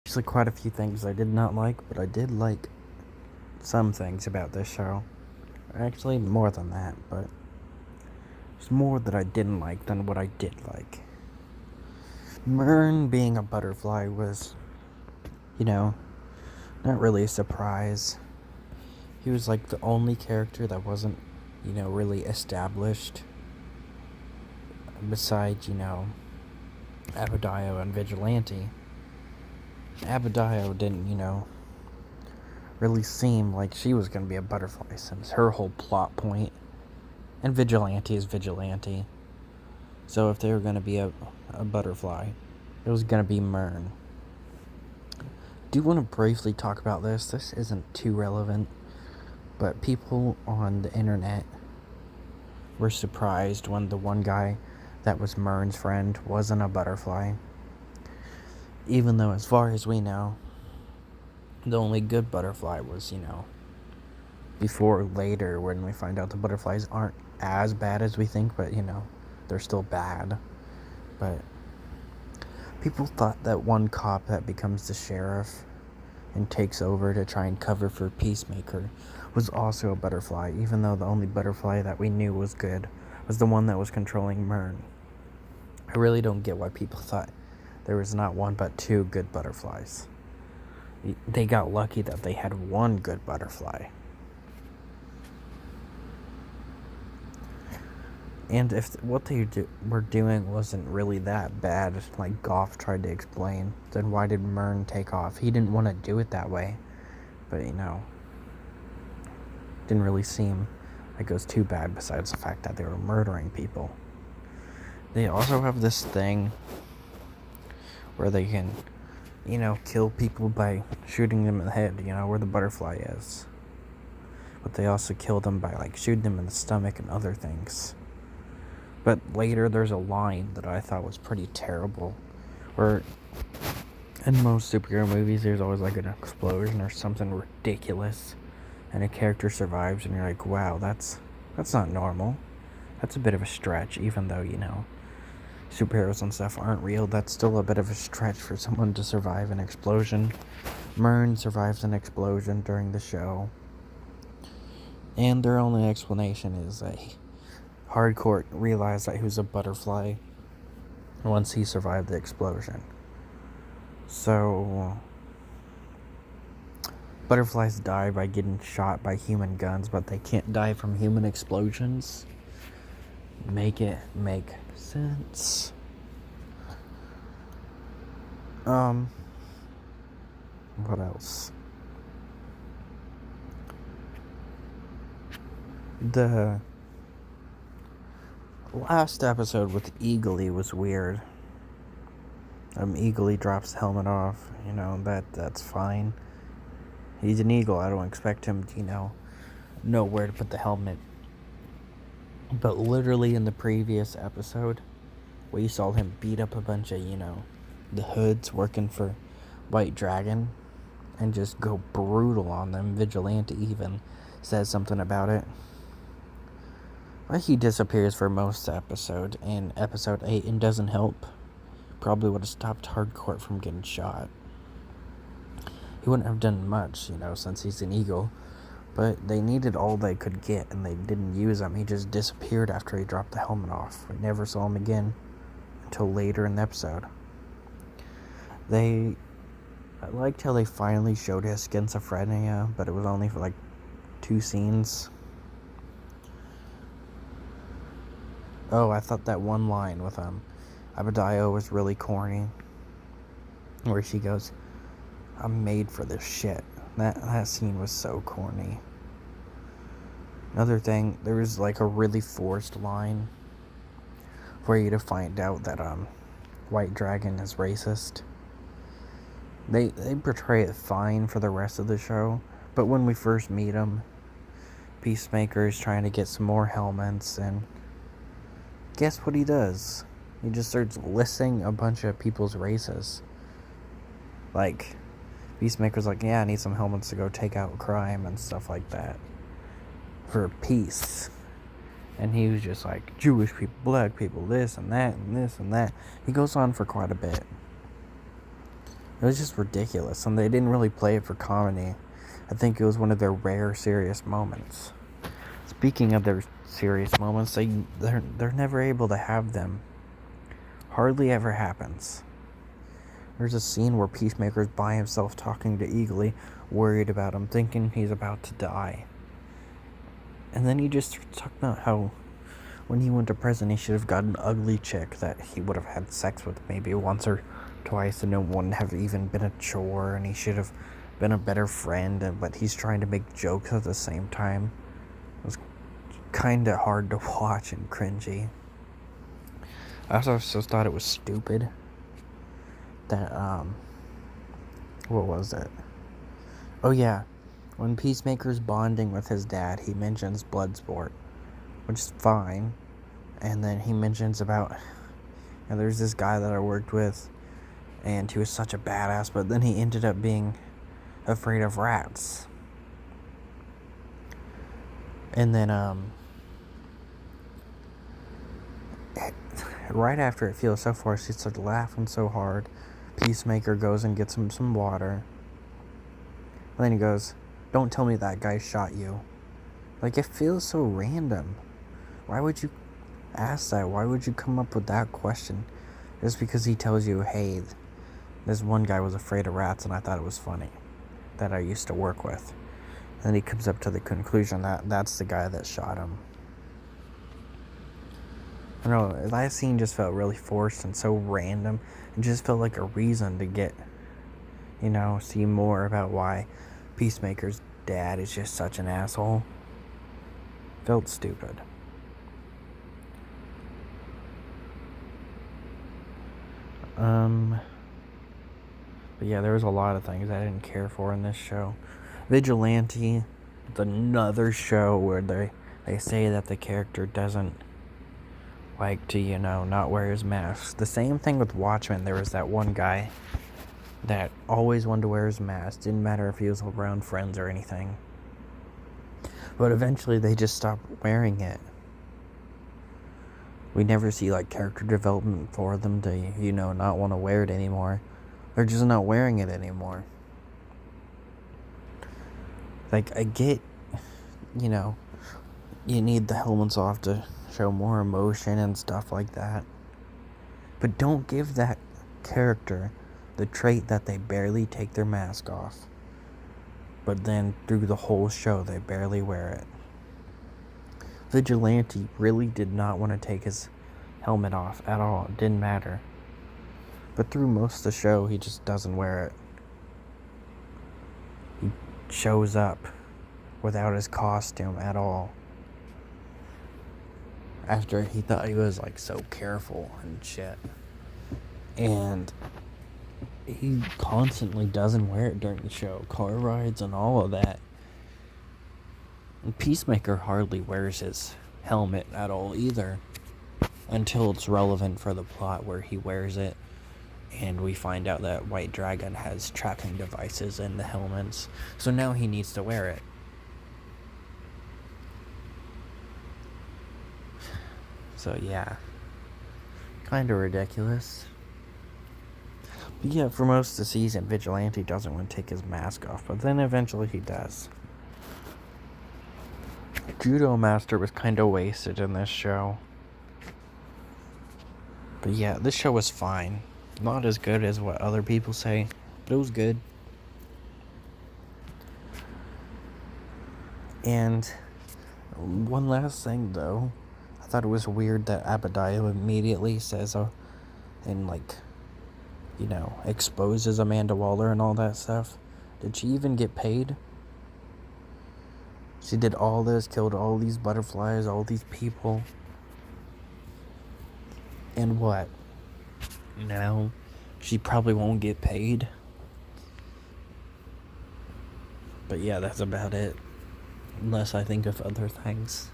Actually, quite a few things I did not like, but I did like some things about this show. Actually, more than that, but there's more that I didn't like than what I did like. Mern being a butterfly was, not really a surprise. He was like the only character that wasn't, really established. Besides, Abigail and Vigilante. Abigail didn't, really seem like she was going to be a butterfly since her whole plot point. And Vigilante is Vigilante. So if they were going to be a butterfly, it was going to be Mern. Do you want to briefly talk about this? This isn't too relevant, but people on the internet were surprised when the one guy that was Mern's friend wasn't a butterfly. Even though, as far as we know, the only good butterfly was, before later when we find out the butterflies aren't as bad as we think, but, they're still bad. But people thought that one cop that becomes the sheriff and takes over to try and cover for Peacemaker was also a butterfly, even though the only butterfly that we knew was good was the one that was controlling Mern. I really don't get why people thought there was not one but two good butterflies. They got lucky that they had one good butterfly. And if what they were doing wasn't really that bad, like Goff tried to explain, then why did Mern take off? He didn't want to do it that way. But, didn't really seem like it was too bad, besides the fact that they were murdering people. They also have this thing where they can, kill people by shooting them in the head, where the butterfly is. But they also kill them by, shooting them in the stomach and other things. But later there's a line that I thought was pretty terrible, where in most superhero movies there's always an explosion or something ridiculous, and a character survives, and you're like, wow, that's not normal. That's a bit of a stretch, even though, superheroes and stuff aren't real. That's still a bit of a stretch for someone to survive an explosion. Mern survives an explosion during the show, and their only explanation is that Hardcourt realized that he was a butterfly once he survived the explosion. So, butterflies die by getting shot by human guns, but they can't die from human explosions. Make it make sense. What else? The last episode with Eagly was weird. Eagly drops the helmet off, that's fine. He's an eagle, I don't expect him to, know where to put the helmet. But literally in the previous episode, we saw him beat up a bunch of, the hoods working for White Dragon, and just go brutal on them. Vigilante even says something about it. But he disappears for most of the episode in episode 8 and doesn't help. Probably would have stopped Hardcourt from getting shot. He wouldn't have done much, since he's an eagle. But they needed all they could get, and they didn't use him. He just disappeared after he dropped the helmet off. We never saw him again until later in the episode. I liked how they finally showed his schizophrenia, but it was only for 2 scenes. Oh, I thought that one line with Abigail was really corny, where she goes, "I'm made for this shit." That scene was so corny. Another thing, there was a really forced line for you to find out that White Dragon is racist. They portray it fine for the rest of the show, but when we first meet him, Peacemaker is trying to get some more helmets, and guess what he does? He just starts listing a bunch of people's races. Peacemaker's yeah, I need some helmets to go take out crime and stuff like that. For peace. And he was just Jewish people, black people, this and that, and this and that. He goes on for quite a bit. It was just ridiculous, and they didn't really play it for comedy. I think it was one of their rare serious moments. Speaking of their serious moments, they're never able to have them. Hardly ever happens. There's a scene where Peacemaker's by himself talking to Eagly, worried about him, thinking he's about to die. And then he just talked about how when he went to prison, he should have got an ugly chick that he would have had sex with maybe once or twice, and it wouldn't have even been a chore, and he should have been a better friend, but he's trying to make jokes at the same time. It was kind of hard to watch and cringy. I also thought it was stupid that, what was it? Oh yeah, when Peacemaker's bonding with his dad, he mentions Bloodsport, which is fine, and then he mentions about, there's this guy that I worked with, and he was such a badass, but then he ended up being afraid of rats. And then, right after it feels so forced, he started laughing so hard. Peacemaker goes and gets him some water. And then he goes, "Don't tell me that guy shot you." Like, it feels so random. Why would you ask that? Why would you come up with that question? Just because he tells you, hey, this one guy was afraid of rats and I thought it was funny, that I used to work with. And then he comes up to the conclusion that that's the guy that shot him. I don't know, that scene just felt really forced and so random. It just felt like a reason to get, see more about why Peacemaker's dad is just such an asshole. Felt stupid. But yeah, there was a lot of things I didn't care for in this show. Vigilante, it's another show where they say that the character doesn't like to, not wear his mask. The same thing with Watchmen. There was that one guy that always wanted to wear his mask. Didn't matter if he was around friends or anything. But eventually they just stopped wearing it. We never see, character development for them to, not want to wear it anymore. They're just not wearing it anymore. I get, you need the helmets off to show more emotion and stuff like that. But don't give that character the trait that they barely take their mask off. But then through the whole show, they barely wear it. Vigilante really did not want to take his helmet off at all. It didn't matter. But through most of the show, he just doesn't wear it. He shows up without his costume at all. After he thought he was so careful and shit. And he constantly doesn't wear it during the show. Car rides and all of that. And Peacemaker hardly wears his helmet at all either. Until it's relevant for the plot where he wears it. And we find out that White Dragon has tracking devices in the helmets. So now he needs to wear it. So yeah. Kinda ridiculous. But yeah, for most of the season, Vigilante doesn't want to take his mask off. But then eventually he does. Judo Master was kinda wasted in this show. But yeah, this show was fine. Not as good as what other people say, but it was good. And one last thing, though. I thought it was weird that Abadiah immediately says, and exposes Amanda Waller and all that stuff. Did she even get paid? She did all this, killed all these butterflies, all these people. And what? She probably won't get paid. But yeah, that's about it. Unless I think of other things.